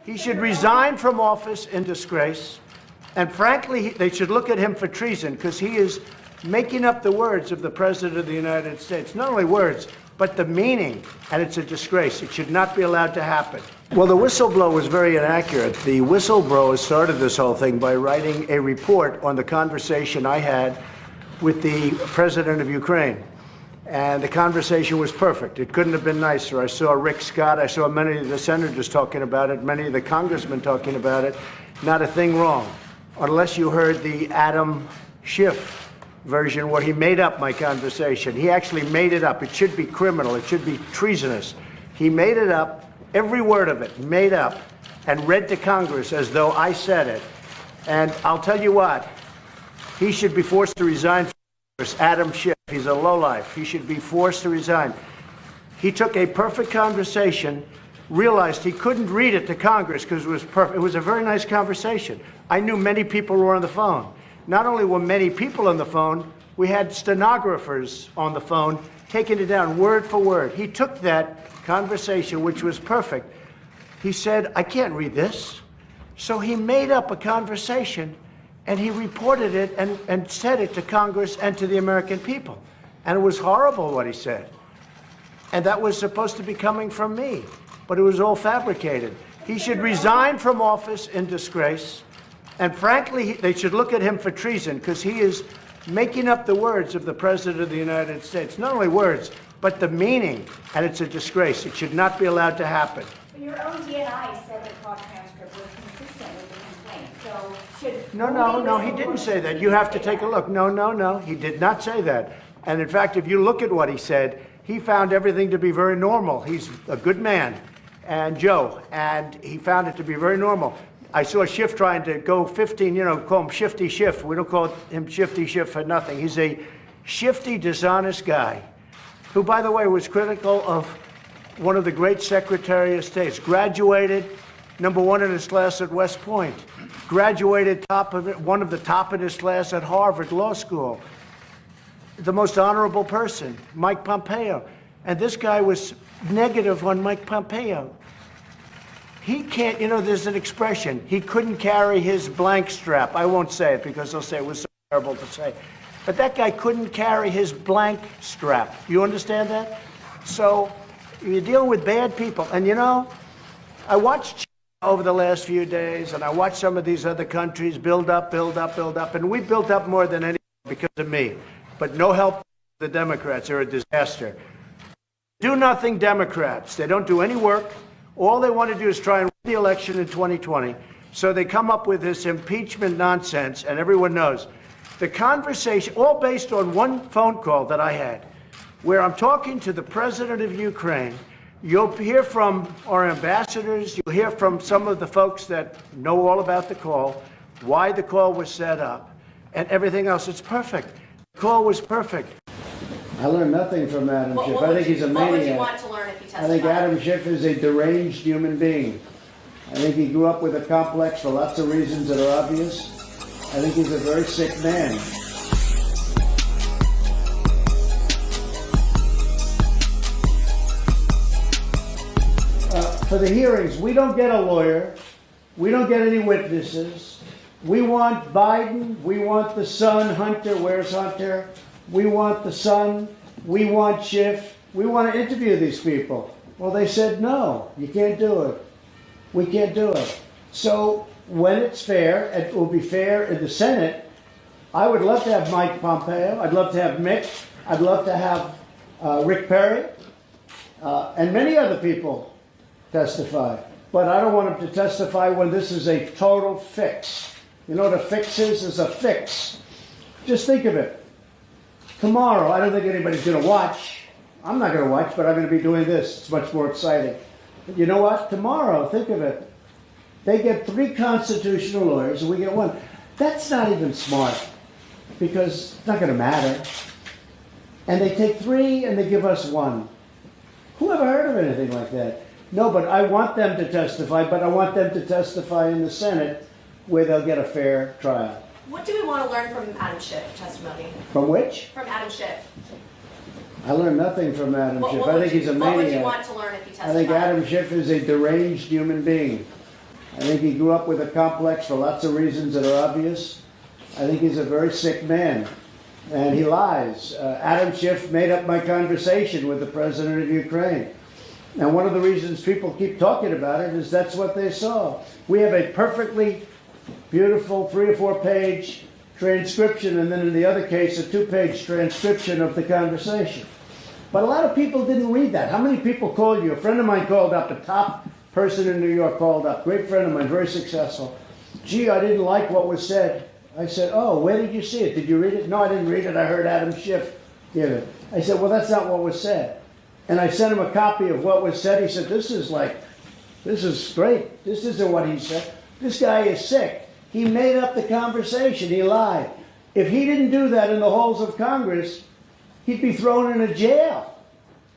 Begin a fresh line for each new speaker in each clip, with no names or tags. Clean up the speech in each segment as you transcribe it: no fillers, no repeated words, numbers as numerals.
He should resign from office in disgrace. And frankly, they should look at him for treason because he is making up the words of the President of the United States. Not only words, but the meaning. And it's a disgrace. It should not be allowed to happen. Well, the whistleblower was very inaccurate. The whistleblower started this whole thing by writing a report on the conversation I had with the President of Ukraine. And the conversation was perfect. It couldn't have been nicer. I saw Rick Scott. I saw many of the senators talking about it, many of the congressmen talking about it. Not a thing wrong. Unless you heard the Adam Schiff version where he made up my conversation. He actually made it up. It should be criminal. It should be treasonous. He made it up, every word of it, made up, and read to Congress as though I said it. And I'll tell you what, he should be forced to resign from Congress. Adam Schiff, he's a lowlife. He should be forced to resign. He took a perfect conversation, realized he couldn't read it to Congress because it was perfect. It was a very nice conversation. I knew many people were on the phone. Not only were many people on the phone, we had stenographers on the phone taking it down word for word. He took that conversation, which was perfect. He said, I can't read this. So he made up a conversation and he reported it and said it to Congress and to the American people. And it was horrible what he said. And that was supposed to be coming from me, but it was all fabricated. He should resign from office in disgrace. And frankly, they should look at him for treason because he is making up the words of the President of the United States. Not only words, but the meaning. And it's a disgrace. It should not be allowed to happen.
But your own DNI said the call transcript was consistent with the complaint. So should...
No, he didn't say that. You have to take a look. No, he did not say that. And in fact, if you look at what he said, he found everything to be very normal. He's a good man, and Joe, and he found it to be very normal. I saw Schiff trying to go 15, call him Shifty Schiff. We don't call him Shifty Schiff for nothing. He's a shifty, dishonest guy who, by the way, was critical of one of the great Secretary of States. Graduated #1 in his class at West Point. Graduated one of the top in his class at Harvard Law School. The most honorable person, Mike Pompeo. And this guy was negative on Mike Pompeo. He can't, there's an expression, he couldn't carry his blank strap. I won't say it because they'll say it was so terrible to say. But that guy couldn't carry his blank strap. You understand that? So you're dealing with bad people. And I watched China over the last few days, and I watched some of these other countries build up. And we built up more than anyone because of me. But no help to the Democrats. They're a disaster. Do nothing Democrats. They don't do any work. All they want to do is try and win the election in 2020. So they come up with this impeachment nonsense, and everyone knows. The conversation, all based on one phone call that I had, where I'm talking to the President of Ukraine. You'll hear from our ambassadors. You'll hear from some of the folks that know all about the call, why the call was set up, and everything else. It's perfect. The call was perfect. I learned nothing from Adam Schiff. I think he's a maniac.
What would you want to learn if you testified?
I think Adam Schiff is a deranged human being. I think he grew up with a complex for lots of reasons that are obvious. I think he's a very sick man. For the hearings, we don't get a lawyer. We don't get any witnesses. We want Biden. We want the son, Hunter. Where's Hunter? We want the son. We want Schiff. We want to interview these people. Well, they said, no, you can't do it. We can't do it. So when it's fair, it will be fair in the Senate. I would love to have Mike Pompeo. I'd love to have Mick. I'd love to have Rick Perry and many other people testify. But I don't want them to testify when this is a total fix. You know what a fix is? It's a fix. Just think of it. Tomorrow, I don't think anybody's going to watch. I'm not going to watch, but I'm going to be doing this. It's much more exciting. But you know what? Tomorrow, think of it. They get 3 constitutional lawyers and we get 1. That's not even smart because it's not going to matter. And they take 3 and they give us 1. Who ever heard of anything like that? No, but I want them to testify, but I want them to testify in the Senate where they'll get a fair trial.
What do we want to learn from Adam Schiff testimony?
From which?
From Adam Schiff.
I learned nothing from Adam Schiff. I think he's a maniac.
What would you want to learn if you testified?
I think Adam Schiff is a deranged human being. I think he grew up with a complex for lots of reasons that are obvious. I think he's a very sick man, and he lies. Adam Schiff made up my conversation with the president of Ukraine. And one of the reasons people keep talking about it is that's what they saw. We have a perfectly beautiful 3 or 4 page transcription, and then in the other case, a 2-page transcription of the conversation. But a lot of people didn't read that. How many people called you? A friend of mine called up, a top person in New York called up, great friend of mine, very successful. Gee, I didn't like what was said. I said, oh, where did you see it? Did you read it? No, I didn't read it. I heard Adam Schiff give it. I said, well, that's not what was said. And I sent him a copy of what was said. He said, this is great. This isn't what he said. This guy is sick. He made up the conversation. He lied. If he didn't do that in the halls of Congress, he'd be thrown in a jail.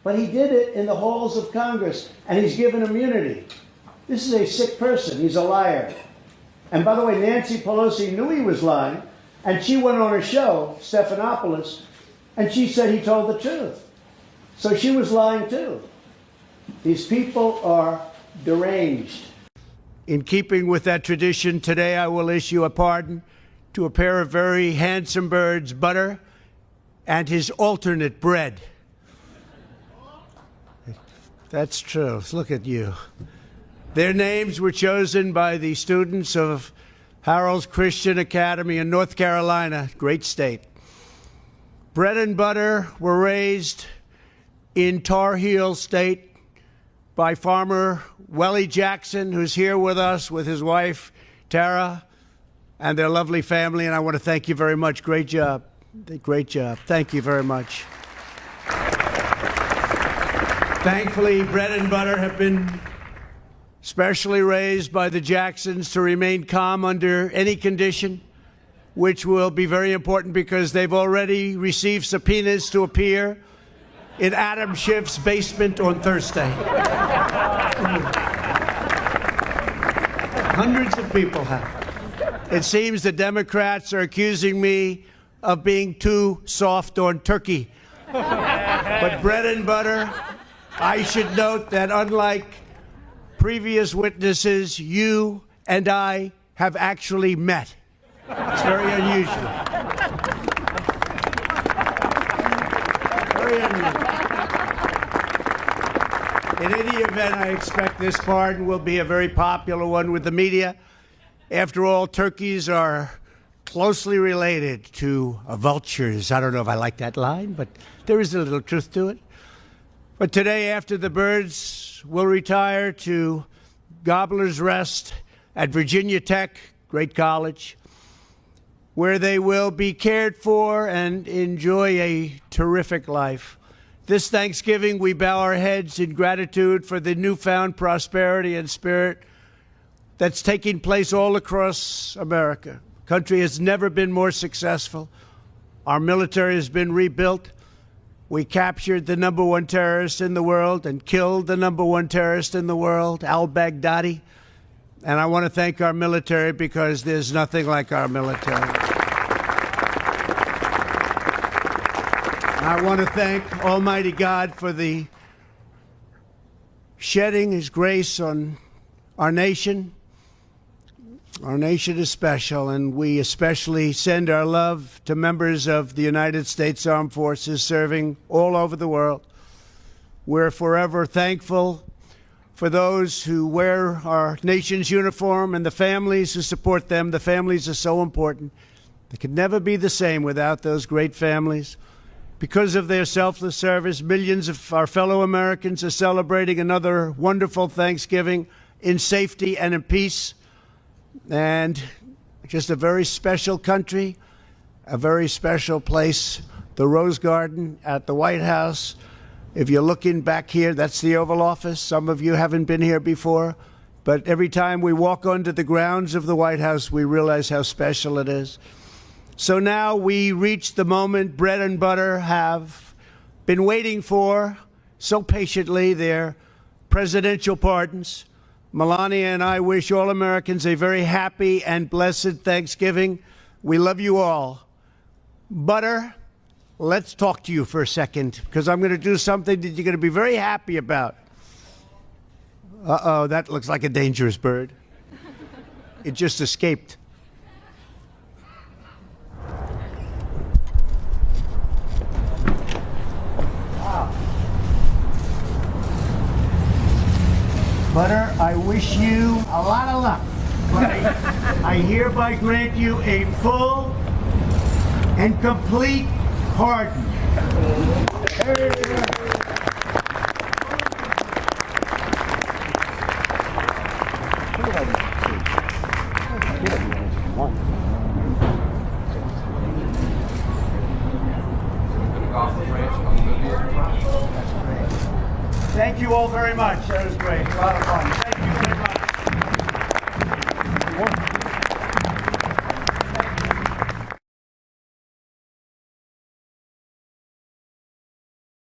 But he did it in the halls of Congress, and he's given immunity. This is a sick person. He's a liar. And by the way, Nancy Pelosi knew he was lying, and she went on her show, Stephanopoulos, and she said he told the truth. So she was lying too. These people are deranged. In keeping with that tradition, today I will issue a pardon to a pair of very handsome birds, Butter and his alternate Bread. That's true. Look at you. Their names were chosen by the students of Harold's Christian Academy in North Carolina, great state. Bread and Butter were raised in Tar Heel State by farmer Wellie Jackson, who's here with us with his wife, Tara, and their lovely family. And I want to thank you very much. Great job. Great job. Thank you very much. Thankfully, Bread and Butter have been specially raised by the Jacksons to remain calm under any condition, which will be very important because they've already received subpoenas to appear in Adam Schiff's basement on Thursday. Hundreds of people have. It seems the Democrats are accusing me of being too soft on turkey. But Bread and Butter, I should note that unlike previous witnesses, you and I have actually met. It's very unusual. Very unusual. In any event, I expect this pardon will be a very popular one with the media. After all, turkeys are closely related to vultures. I don't know if I like that line, but there is a little truth to it. But today, after the birds will retire to Gobbler's Rest at Virginia Tech, great college, where they will be cared for and enjoy a terrific life. This Thanksgiving, we bow our heads in gratitude for the newfound prosperity and spirit that's taking place all across America. The country has never been more successful. Our military has been rebuilt. We captured the #1 terrorist in the world and killed the #1 terrorist in the world, al-Baghdadi. And I want to thank our military because there's nothing like our military. I want to thank Almighty God for the shedding His grace on our nation. Our nation is special, and we especially send our love to members of the United States Armed Forces serving all over the world. We're forever thankful for those who wear our nation's uniform and the families who support them. The families are so important. They could never be the same without those great families. Because of their selfless service, millions of our fellow Americans are celebrating another wonderful Thanksgiving in safety and in peace. And just a very special country, a very special place, the Rose Garden at the White House. If you're looking back here, that's the Oval Office. Some of you haven't been here before, but every time we walk onto the grounds of the White House, we realize how special it is. So now we reach the moment Bread and Butter have been waiting for so patiently, their presidential pardons. Melania and I wish all Americans a very happy and blessed Thanksgiving. We love you all. Butter, let's talk to you for a second, because I'm going to do something that you're going to be very happy about. Uh-oh, that looks like a dangerous bird. It just escaped. Butter, I wish you a lot of luck. But I hereby grant you a full and complete pardon. Thank you all very much. That was great. A lot of fun. Thank you very much.